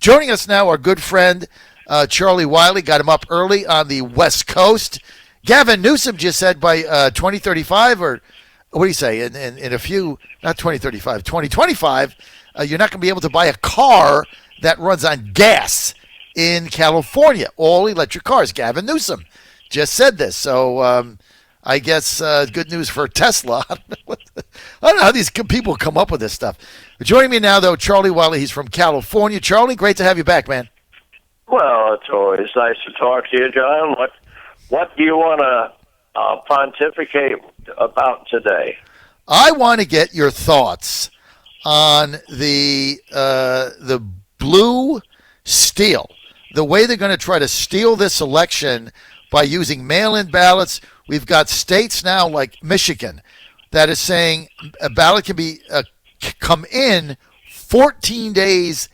Joining us now, our good friend Charlie Wiley. Got him up early on the West Coast. Gavin Newsom just said by 2035, or what do you say, in a few, not 2035, 2025, you're not going to be able to buy a car that runs on gas in California. All electric cars. Gavin Newsom just said this. So I guess good news for Tesla. I don't know how these people come up with this stuff. Joining me now, though, Charlie Wiley. He's from California. Charlie, great to have you back, man. Well, it's always nice to talk to you, John. What do you want to pontificate about today? I want to get your thoughts on the blue steel, the way they're going to try to steal this election by using mail-in ballots. We've got states now like Michigan that is saying a ballot can be come in 14 days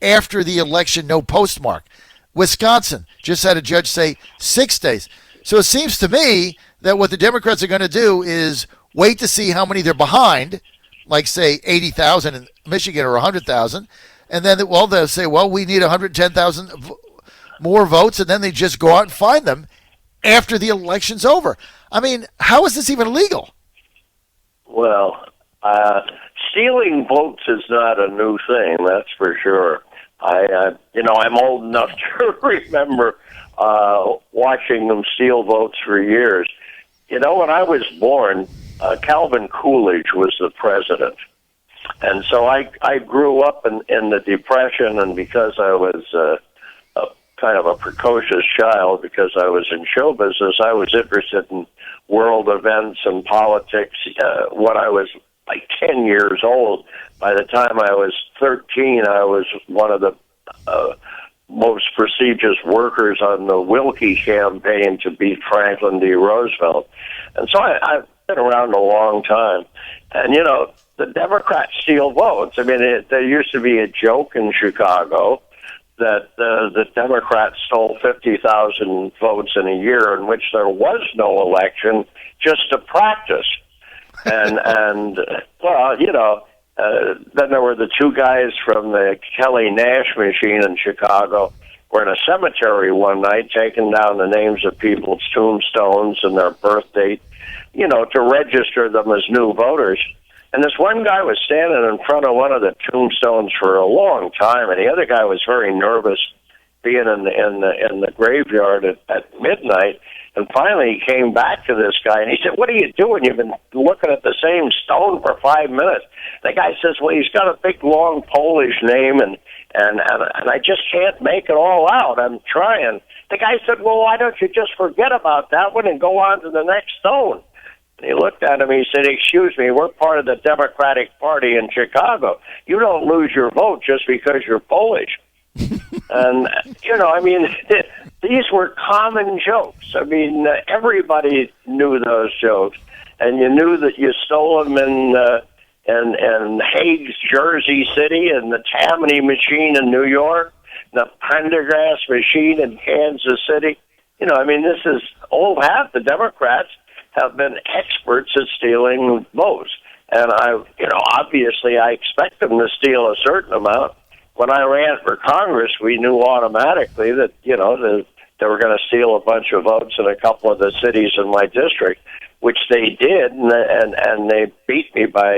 after the election, no postmark. Wisconsin just had a judge say 6 days. So it seems to me that what the Democrats are going to do is wait to see how many they're behind, like, say, 80,000 in Michigan or 100,000, and then, they'll say, we need 110,000 more votes, and then they just go out and find them after the election's over. I mean, how is this even legal? Well, stealing votes is not a new thing, that's for sure. I'm old enough to remember watching them steal votes for years. When I was born, Calvin Coolidge was the president. And so I grew up in the Depression, and because I was kind of a precocious child, because I was in show business, I was interested in world events and politics. When I was like 10 years old, by the time I was 13, I was one of the most prestigious workers on the Wilkie campaign to beat Franklin D. Roosevelt. And so I've been around a long time. And, the Democrats steal votes. I mean, there used to be a joke in Chicago that the Democrats stole 50,000 votes in a year in which there was no election, just to practice. And then there were the two guys from the Kelly Nash machine in Chicago were in a cemetery one night taking down the names of people's tombstones and their birth date, to register them as new voters. And this one guy was standing in front of one of the tombstones for a long time, and the other guy was very nervous being in the graveyard at midnight. And finally he came back to this guy, and he said, "What are you doing? You've been looking at the same stone for 5 minutes." The guy says, "Well, he's got a big, long Polish name, and I just can't make it all out. I'm trying." The guy said, "Well, why don't you just forget about that one and go on to the next stone?" And he looked at him, he said, "Excuse me, we're part of the Democratic Party in Chicago. You don't lose your vote just because you're Polish." And, these were common jokes. I mean, everybody knew those jokes. And you knew that you stole them in Hague's Jersey City, and the Tammany machine in New York, the Prendergast machine in Kansas City. This is half the Democrats have been experts at stealing votes. And obviously I expect them to steal a certain amount. When I ran for Congress, we knew automatically that, they were going to steal a bunch of votes in a couple of the cities in my district, which they did, and they beat me by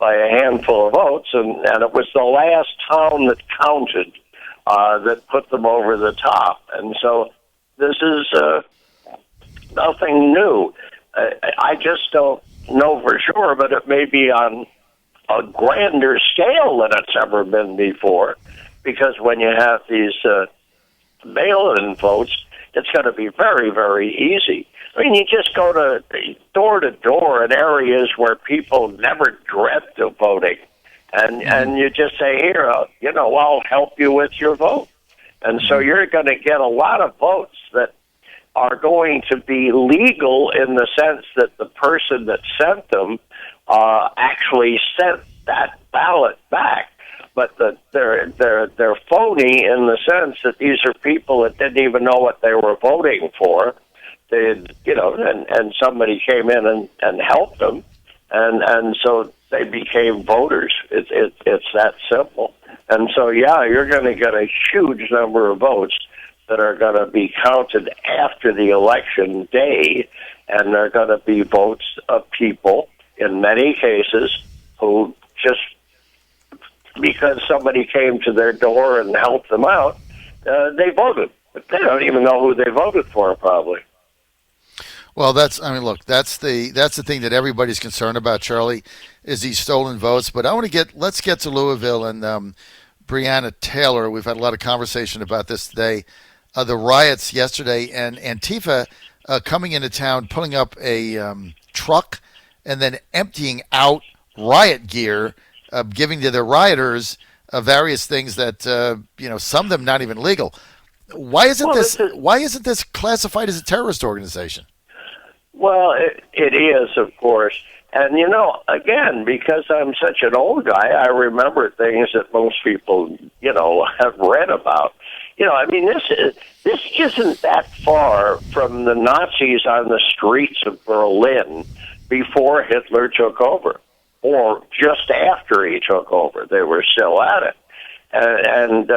a handful of votes, and it was the last town that counted that put them over the top. And so this is nothing new. I just don't know for sure, but it may be on a grander scale than it's ever been before, because when you have these mail-in votes, it's going to be very, very easy. I mean, you just go to door in areas where people never dreamt of voting, and you just say, "Here, I'll help you with your vote." And so you're going to get a lot of votes that are going to be legal in the sense that the person that sent them actually sent that ballot back, but they're phony in the sense that these are people that didn't even know what they were voting for. They, and somebody came in and helped them, and so they became voters. It's that simple. And so, yeah, you're going to get a huge number of votes that are going to be counted after the election day, and they're going to be votes of people, in many cases, who just because somebody came to their door and helped them out, they voted. But they don't even know who they voted for, probably. Well, that's the thing that everybody's concerned about, Charlie, is these stolen votes. But let's get to Louisville and Breonna Taylor. We've had a lot of conversation about this today. The riots yesterday and Antifa coming into town, pulling up a truck and then emptying out riot gear, giving to their rioters various things that some of them not even legal. Why isn't this classified as a terrorist organization? Well, it is, of course. And, again, because I'm such an old guy, I remember things that most people, have read about. This isn't that far from the Nazis on the streets of Berlin before Hitler took over, or just after he took over. They were still at it. And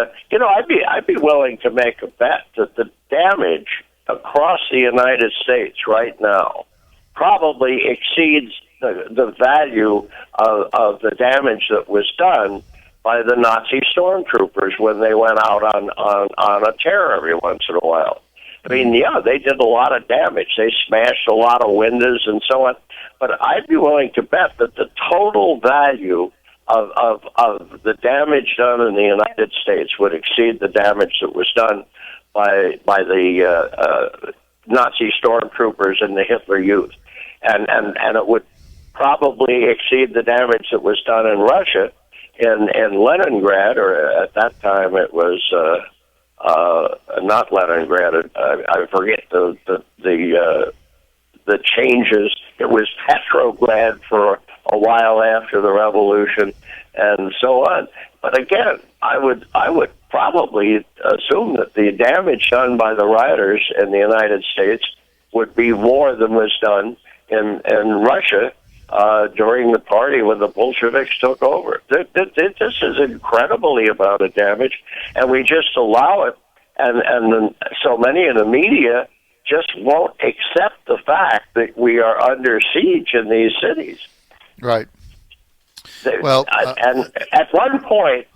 I'd be willing to make a bet that the damage across the United States right now probably exceeds the value of the damage that was done by the Nazi stormtroopers when they went out on a tear every once in a while. I mean, yeah, they did a lot of damage. They smashed a lot of windows and so on. But I'd be willing to bet that the total value of the damage done in the United States would exceed the damage that was done by the Nazi stormtroopers and the Hitler Youth, and it would probably exceed the damage that was done in Russia, in Leningrad, or at that time it was not Leningrad. I forget the changes. It was Petrograd for a while after the revolution, and so on. But again, I would probably assume that the damage done by the rioters in the United States would be more than was done in Russia during the party when the Bolsheviks took over. This is incredibly amount of damage, and we just allow it, and so many in the media just won't accept the fact that we are under siege in these cities. Right. And at one point,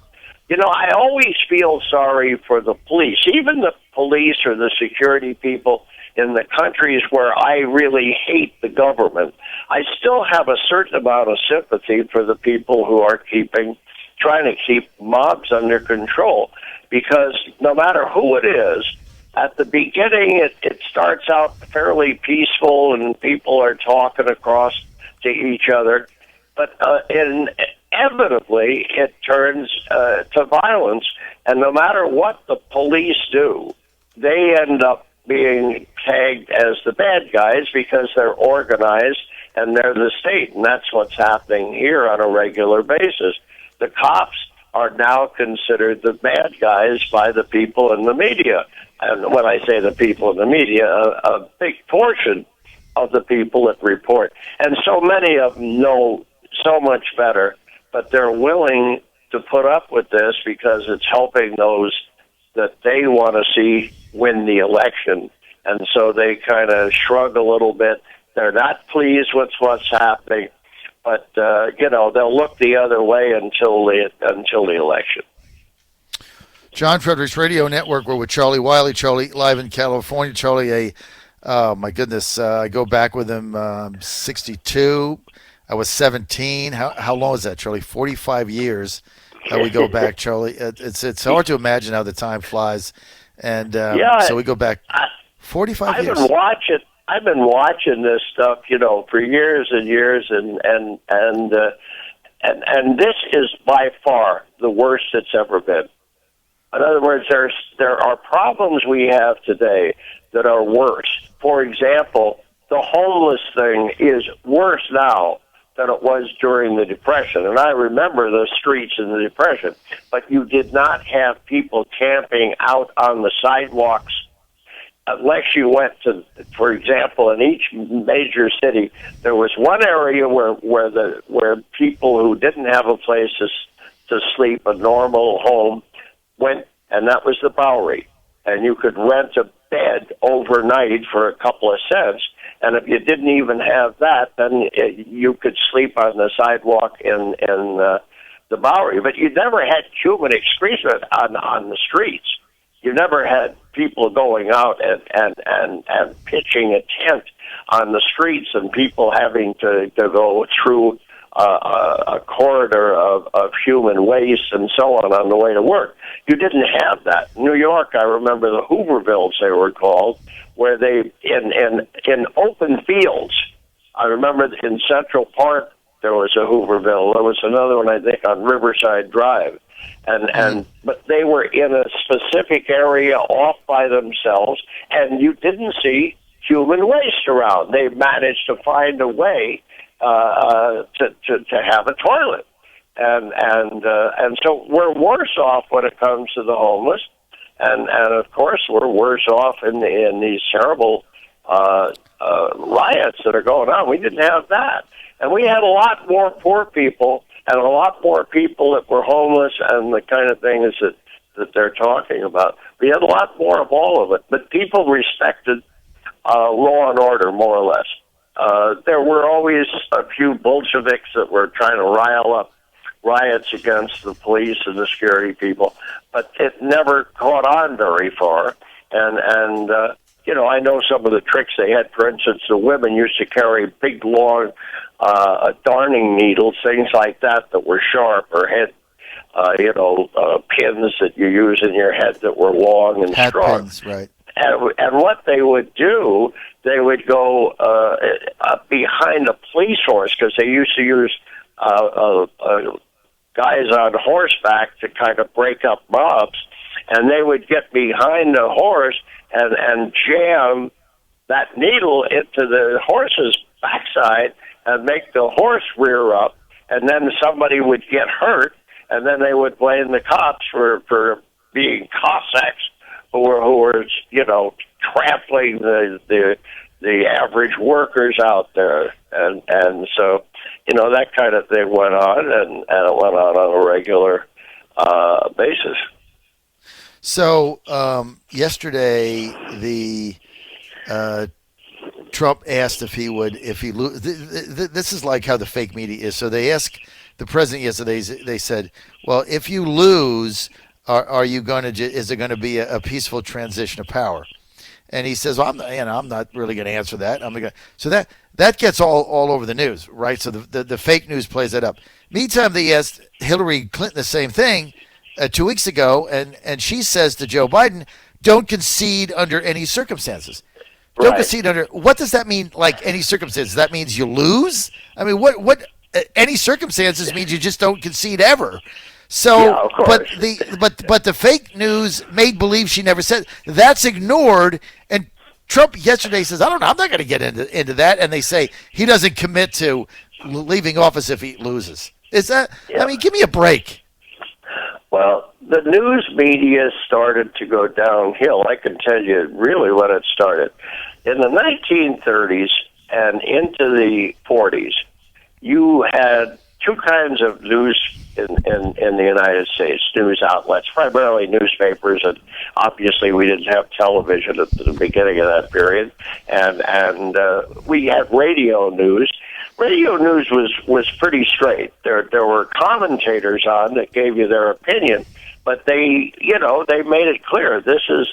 I always feel sorry for the police, even the police or the security people in the countries where I really hate the government. I still have a certain amount of sympathy for the people who are trying to keep mobs under control, because no matter who it is, at the beginning it starts out fairly peaceful and people are talking across to each other, but inevitably it turns to violence, and no matter what the police do, they end up being tagged as the bad guys because they're organized and they're the state, and that's what's happening here on a regular basis. The cops are now considered the bad guys by the people in the media. And when I say the people in the media, a big portion of the people that report. And so many of them know so much better, but they're willing to put up with this because it's helping those that they want to see win the election. And so they kind of shrug a little bit. They're not pleased with what's happening, but they'll look the other way until the election. John Fredericks Radio Network. We're with Charlie Wiley. Charlie, live in California. Charlie, my goodness, I go back with him. 62. I was 17. How long is that, Charlie? 45 years. We go back, Charlie. It's hard to imagine how the time flies, and so we go back 45 years. I've been watching this stuff, for years and years, and this is by far the worst it's ever been. In other words, there are problems we have today that are worse. For example, the homeless thing is worse now than it was during the Depression. And I remember the streets in the Depression, but you did not have people camping out on the sidewalks unless you went to, for example, in each major city, there was one area where people who didn't have a place to sleep, a normal home, went, and that was the Bowery. And you could rent a bed overnight for a couple of cents. And if you didn't even have that, then you could sleep on the sidewalk in the Bowery. But you never had human excrement on the streets. You never had people going out and pitching a tent on the streets and people having to go through a corridor of human waste and so on the way to work. You didn't have that. In New York, I remember the Hoovervilles, they were called, where they, in open fields, I remember in Central Park, there was a Hooverville. There was another one, I think, on Riverside Drive. But they were in a specific area off by themselves, and you didn't see human waste around. They managed to find a way to have a toilet, and so we're worse off when it comes to the homeless, and of course we're worse off in these terrible riots that are going on. We didn't have that, and we had a lot more poor people and a lot more people that were homeless and the kind of things that they're talking about. We had a lot more of all of it, but people respected law and order more or less. There were always a few Bolsheviks that were trying to rile up riots against the police and the security people, but it never caught on very far. And I know some of the tricks they had. For instance, the women used to carry big, long darning needles, things like that were sharp, or had pins that you use in your head that were long and Hat strong. pins, right. And what they would do, they would go behind a police horse, because they used to use guys on horseback to kind of break up mobs, and they would get behind the horse and jam that needle into the horse's backside and make the horse rear up, and then somebody would get hurt, and then they would blame the cops for being Cossacks who were trampling the average workers out there, and so that kind of thing went on, and it went on a regular basis. So yesterday, the Trump asked if he this is like how the fake media is. So they asked the president yesterday. They said, "Well, if you lose, are you going to? Is it going to be a peaceful transition of power?" And he says, "Well, I'm not really going to answer that. So that gets all over the news, right? So the fake news plays that up. Meantime, they asked Hillary Clinton the same thing 2 weeks ago, and she says to Joe Biden, "Don't concede under any circumstances." Don't Right. concede under. What does that mean? Like any circumstances? That means you lose. I mean, what? Any circumstances means you just don't concede ever. So, Yeah, of course. but the fake news made believe she never said. That's ignored. And Trump yesterday says, "I don't know. I'm not going to get into that." And they say he doesn't commit to leaving office if he loses. Is that? Yeah. I mean, give me a break. Well, the news media started to go downhill. I can tell you really when it started. In the 1930s and into the 40s, you had two kinds of news in the United States, news outlets, primarily newspapers, and obviously we didn't have television at the beginning of that period, and we had radio news. Radio news was pretty straight. There were commentators on that gave you their opinion, but they made it clear this is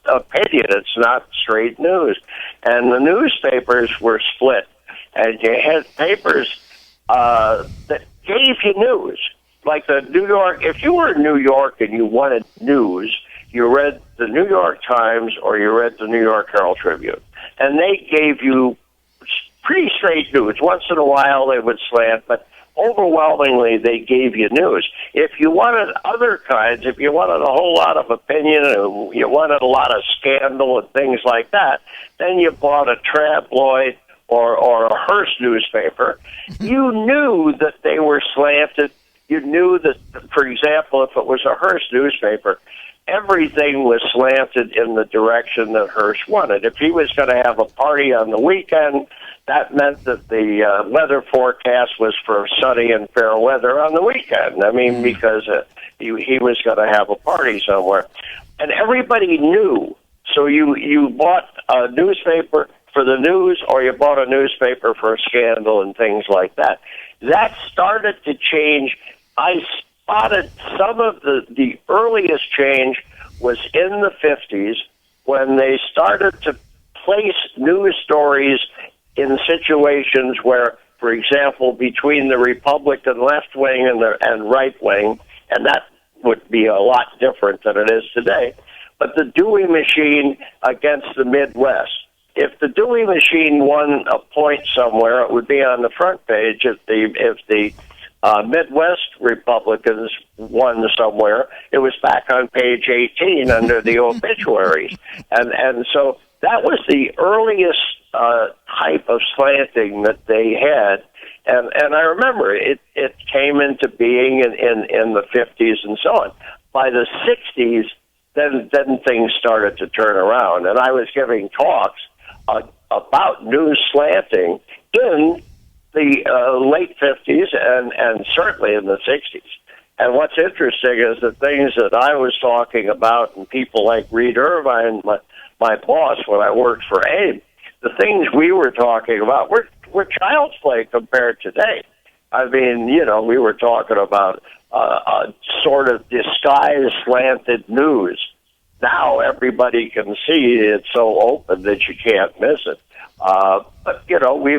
opinion. It's not straight news. And the newspapers were split, and you had papers that gave you news, like the New York. If you were in New York and you wanted news, you read the New York Times or you read the New York Herald Tribune, and they gave you pretty straight news. Once in a while they would slant, but overwhelmingly they gave you news. If you wanted other kinds, if you wanted a whole lot of opinion, and you wanted a lot of scandal and things like that, then you bought a tabloid or a Hearst newspaper. You knew that they were slanted. You knew that, for example, if it was a Hearst newspaper, everything was slanted in the direction that Hirsch wanted. If he was going to have a party on the weekend, that meant that the weather forecast was for sunny and fair weather on the weekend. I mean, because he was going to have a party somewhere. And everybody knew. So you bought a newspaper for the news, or you bought a newspaper for a scandal and things like that. That started to change. I spotted some of the earliest change was in the 50s when they started to place news stories in situations where, for example, between the Republican left wing and right wing, and that would be a lot different than it is today, but the Dewey machine against the Midwest. If the Dewey machine won a point somewhere, it would be on the front page. If the Midwest Republicans won somewhere, it was back on page 18 under the obituaries. And so that was the earliest type of slanting that they had. And I remember it came into being in the 50s and so on. By the 60s, then things started to turn around. And I was giving talks about news slanting in the late 50s and certainly in the 60s. And what's interesting is the things that I was talking about, and people like Reed Irvine, my boss when I worked for AIM, the things we were talking about were child's play compared to today. I mean, we were talking about sort of disguised slanted news. Now everybody can see it's so open that you can't miss it. But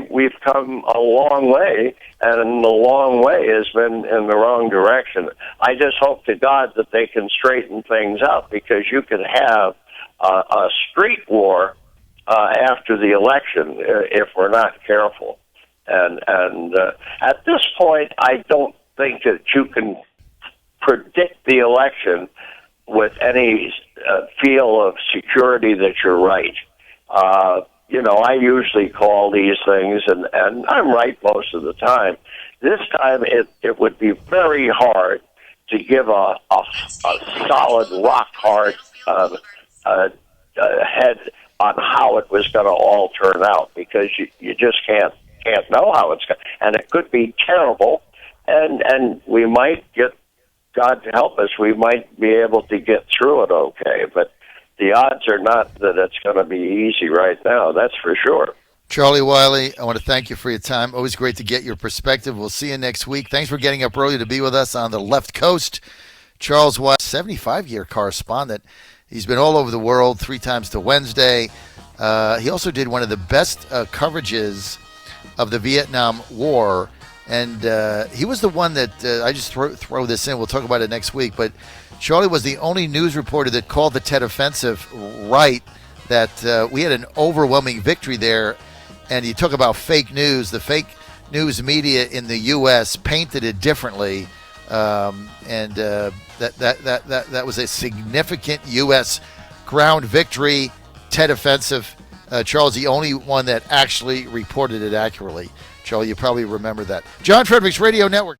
we've come a long way, and the long way has been in the wrong direction. I just hope to God that they can straighten things out, because you can have a street war after the election if we're not careful. And at this point, I don't think that you can predict the election with any feel of security that you're right. I usually call these things, and I'm right most of the time. This time, it would be very hard to give a solid, rock-hard head on how it was going to all turn out, because you just can't know how it's going. And it could be terrible, and we might get, God help us, we might be able to get through it okay, but the odds are not that it's going to be easy right now, that's for sure. Charlie Wiley, I want to thank you for your time. Always great to get your perspective. We'll see you next week. Thanks for getting up early to be with us on the left coast. Charles Wiley, 75-year correspondent. He's been all over the world, 3 times to Wednesday. He also did one of the best coverages of the Vietnam War. And he was the one that, I just throw this in, we'll talk about it next week, but Charlie was the only news reporter that called the Tet Offensive right, that we had an overwhelming victory there. And you talk about fake news. The fake news media in the U.S. painted it differently. That was a significant U.S. ground victory, Tet Offensive. Charles, the only one that actually reported it accurately. Charlie, you probably remember that. John Fredericks Radio Network.